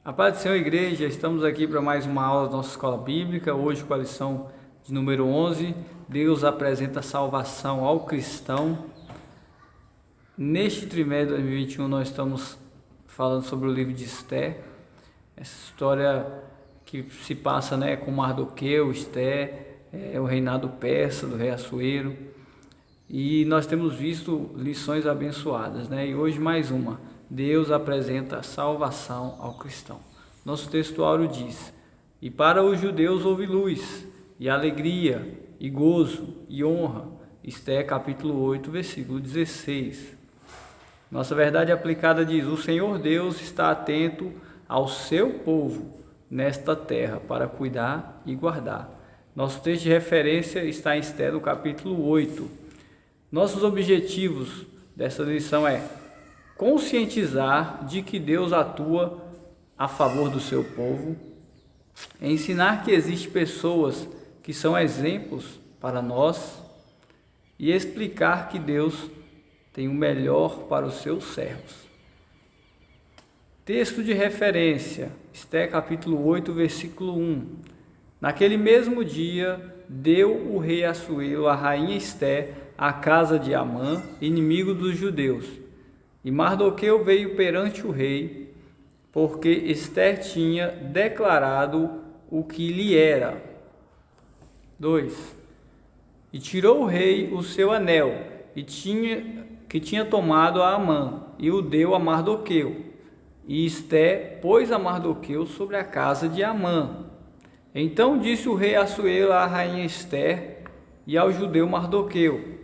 A paz do Senhor, igreja, estamos aqui para mais uma aula da nossa escola bíblica, hoje com a lição de número 11, Deus apresenta salvação ao cristão. Neste trimestre de 2021 nós estamos falando sobre o livro de Esther, essa história que se passa com Mardoqueu, Esther, o reinado persa do rei Assuero, e nós temos visto lições abençoadas, e hoje mais uma. Deus apresenta salvação ao cristão. Nosso textuário diz: e para os judeus houve luz, e alegria, e gozo, e honra. Esther capítulo 8, versículo 16. Nossa verdade aplicada diz: o Senhor Deus está atento ao seu povo nesta terra para cuidar e guardar. Nosso texto de referência está em Esther no capítulo 8. Nossos objetivos dessa lição é conscientizar de que Deus atua a favor do seu povo, ensinar que existem pessoas que são exemplos para nós e explicar que Deus tem o melhor para os seus servos. Texto de referência, Esther capítulo 8, versículo 1. Naquele mesmo dia, deu o rei Assuero a rainha Esther à casa de Amã, inimigo dos judeus. E Mardoqueu veio perante o rei, porque Esther tinha declarado o que lhe era. 2. E tirou o rei o seu anel, que tinha tomado a Amã, e o deu a Mardoqueu. E Esther pôs a Mardoqueu sobre a casa de Amã. Então disse o rei Assuero à rainha Esther e ao judeu Mardoqueu: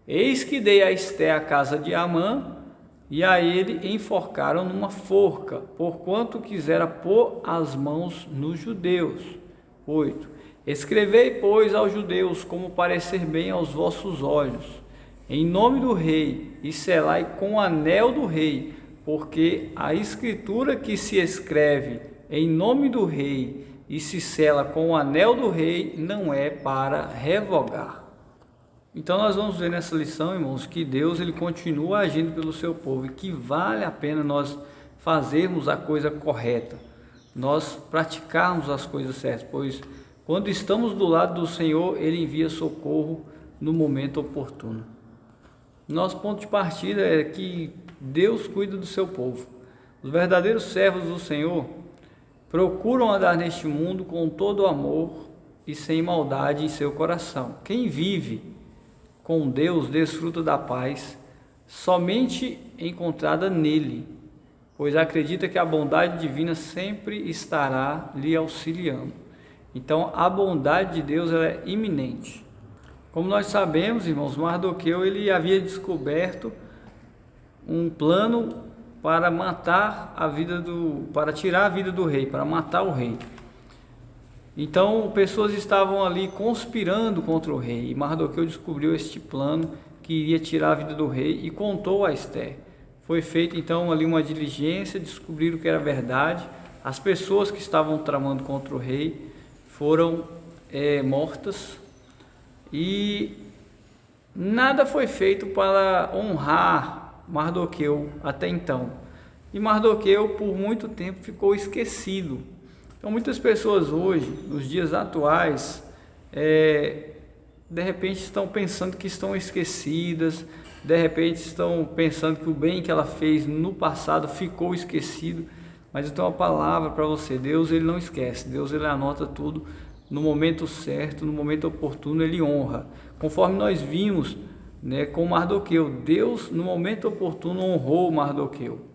eis que dei a Esther a casa de Amã, e a ele enforcaram numa forca, porquanto quisera pôr as mãos nos judeus. 8. Escrevei, pois, aos judeus como parecer bem aos vossos olhos, em nome do rei, e selai com o anel do rei, porque a escritura que se escreve em nome do rei e se sela com o anel do rei não é para revogar. Então nós vamos ver nessa lição, irmãos, que Deus ele continua agindo pelo seu povo e que vale a pena nós fazermos a coisa correta, nós praticarmos as coisas certas, pois quando estamos do lado do Senhor, Ele envia socorro no momento oportuno. Nosso ponto de partida é que Deus cuida do seu povo. Os verdadeiros servos do Senhor procuram andar neste mundo com todo amor e sem maldade em seu coração. Quem vive com Deus desfruta da paz somente encontrada nele, pois acredita que a bondade divina sempre estará lhe auxiliando. Então a bondade de Deus ela é iminente. Como nós sabemos, irmãos, Mardoqueu ele havia descoberto um plano para para tirar a vida do rei, para matar o rei. Então, pessoas estavam ali conspirando contra o rei, e Mardoqueu descobriu este plano que iria tirar a vida do rei e contou a Esther. Foi feita então ali uma diligência, descobriram que era verdade. As pessoas que estavam tramando contra o rei foram mortas e nada foi feito para honrar Mardoqueu até então. E Mardoqueu por muito tempo ficou esquecido. Então muitas pessoas hoje, nos dias atuais, de repente estão pensando que estão esquecidas, de repente estão pensando que o bem que ela fez no passado ficou esquecido, mas eu tenho uma palavra para você: Deus ele não esquece, Deus ele anota tudo no momento certo, no momento oportuno ele honra, conforme nós vimos com Mardoqueu. Deus no momento oportuno honrou Mardoqueu.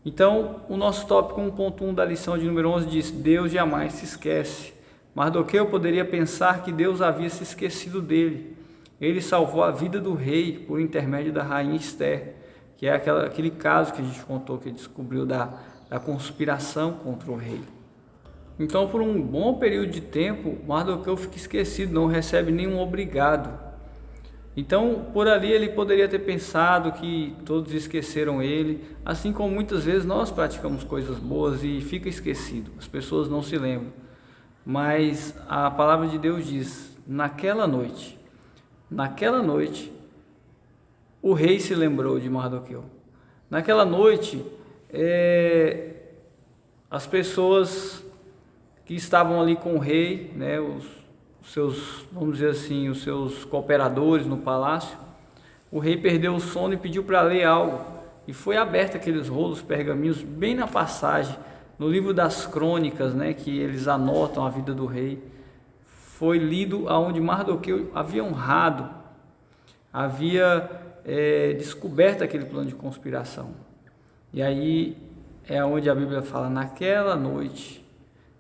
Então, o nosso tópico 1.1 da lição de número 11 diz: Deus jamais se esquece. Mardoqueu poderia pensar que Deus havia se esquecido dele. Ele salvou a vida do rei por intermédio da rainha Esther, que é aquele caso que a gente contou, que descobriu da conspiração contra o rei. Então, por um bom período de tempo, Mardoqueu fica esquecido, não recebe nenhum obrigado. Então, por ali ele poderia ter pensado que todos esqueceram ele, assim como muitas vezes nós praticamos coisas boas e fica esquecido, as pessoas não se lembram. Mas a palavra de Deus diz: naquela noite, o rei se lembrou de Mardoqueu. Naquela noite, as pessoas que estavam ali com o rei, né, os seus, vamos dizer assim, os seus cooperadores no palácio, o rei perdeu o sono e pediu para ler algo. E foi aberto aqueles rolos, pergaminhos, bem na passagem, no livro das crônicas, né, que eles anotam a vida do rei. Foi lido aonde Mardoqueu havia honrado, havia descoberto aquele plano de conspiração. E aí é onde a Bíblia fala, naquela noite.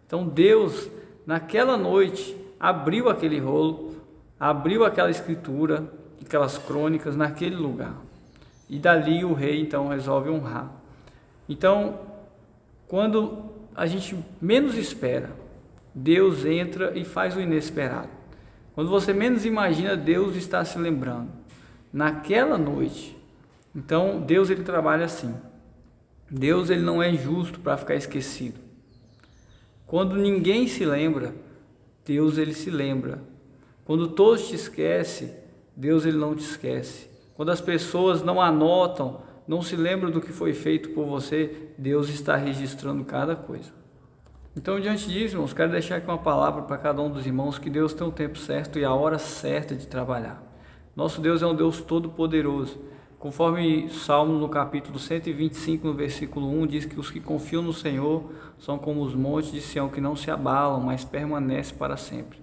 Então Deus, naquela noite, abriu aquele rolo, abriu aquela escritura, aquelas crônicas naquele lugar. E dali o rei então resolve honrar. Então, quando a gente menos espera, Deus entra e faz o inesperado. Quando você menos imagina, Deus está se lembrando. Naquela noite. Então, Deus ele trabalha assim. Deus ele não é injusto para ficar esquecido. Quando ninguém se lembra, Deus ele se lembra. Quando todos te esquecem, Deus ele não te esquece. Quando as pessoas não anotam, não se lembram do que foi feito por você, Deus está registrando cada coisa. Então, diante disso, irmãos, quero deixar aqui uma palavra para cada um dos irmãos, que Deus tem o tempo certo e a hora certa de trabalhar. Nosso Deus é um Deus todo-poderoso. Conforme Salmos no capítulo 125, no versículo 1, diz que os que confiam no Senhor são como os montes de Sião, que não se abalam, mas permanecem para sempre.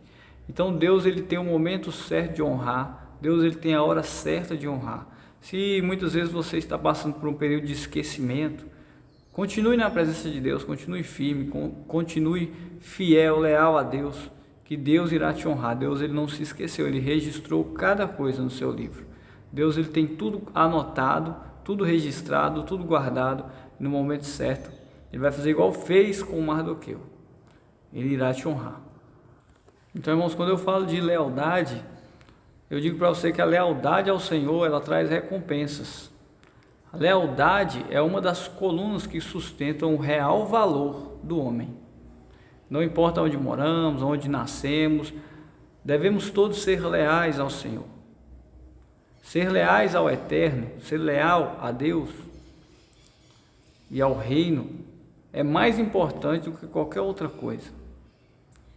Então, Deus ele tem o momento certo de honrar, Deus ele tem a hora certa de honrar. Se muitas vezes você está passando por um período de esquecimento, continue na presença de Deus, continue firme, continue fiel, leal a Deus, que Deus irá te honrar. Deus ele não se esqueceu, ele registrou cada coisa no seu livro. Deus ele tem tudo anotado, tudo registrado, tudo guardado, e no momento certo ele vai fazer igual fez com Mardoqueu. Ele irá te honrar. Então, irmãos, quando eu falo de lealdade, eu digo para você que a lealdade ao Senhor, ela traz recompensas. A lealdade é uma das colunas que sustentam o real valor do homem. Não importa onde moramos, onde nascemos, devemos todos ser leais ao Senhor. Ser leais ao Eterno, ser leal a Deus e ao Reino é mais importante do que qualquer outra coisa.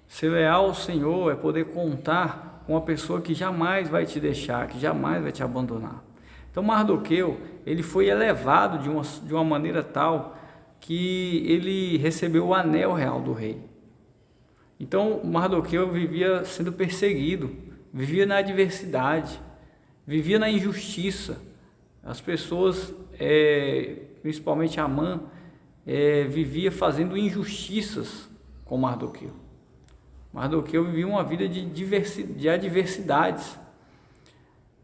Ser leal ao Senhor é poder contar com uma pessoa que jamais vai te deixar, que jamais vai te abandonar. Então Mardoqueu, ele foi elevado de uma maneira tal que ele recebeu o anel real do rei. Então Mardoqueu vivia sendo perseguido, vivia na adversidade, vivia na injustiça. As pessoas, principalmente Amã, vivia fazendo injustiças com Mardoqueu. Mardoqueu vivia uma vida de adversidades.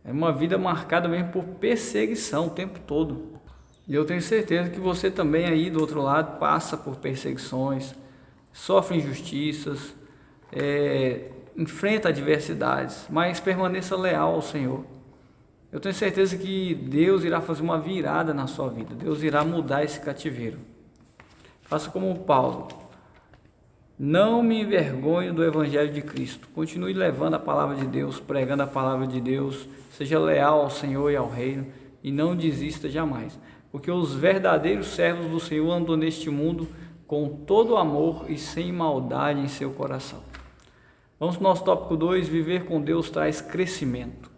É uma vida marcada mesmo por perseguição o tempo todo. E eu tenho certeza que você também aí do outro lado passa por perseguições, sofre injustiças, enfrenta adversidades, mas permaneça leal ao Senhor. Eu tenho certeza que Deus irá fazer uma virada na sua vida. Deus irá mudar esse cativeiro. Faça como Paulo. Não me envergonho do Evangelho de Cristo. Continue levando a palavra de Deus, pregando a palavra de Deus. Seja leal ao Senhor e ao Reino e não desista jamais. Porque os verdadeiros servos do Senhor andam neste mundo com todo amor e sem maldade em seu coração. Vamos para o nosso tópico 2. Viver com Deus traz crescimento.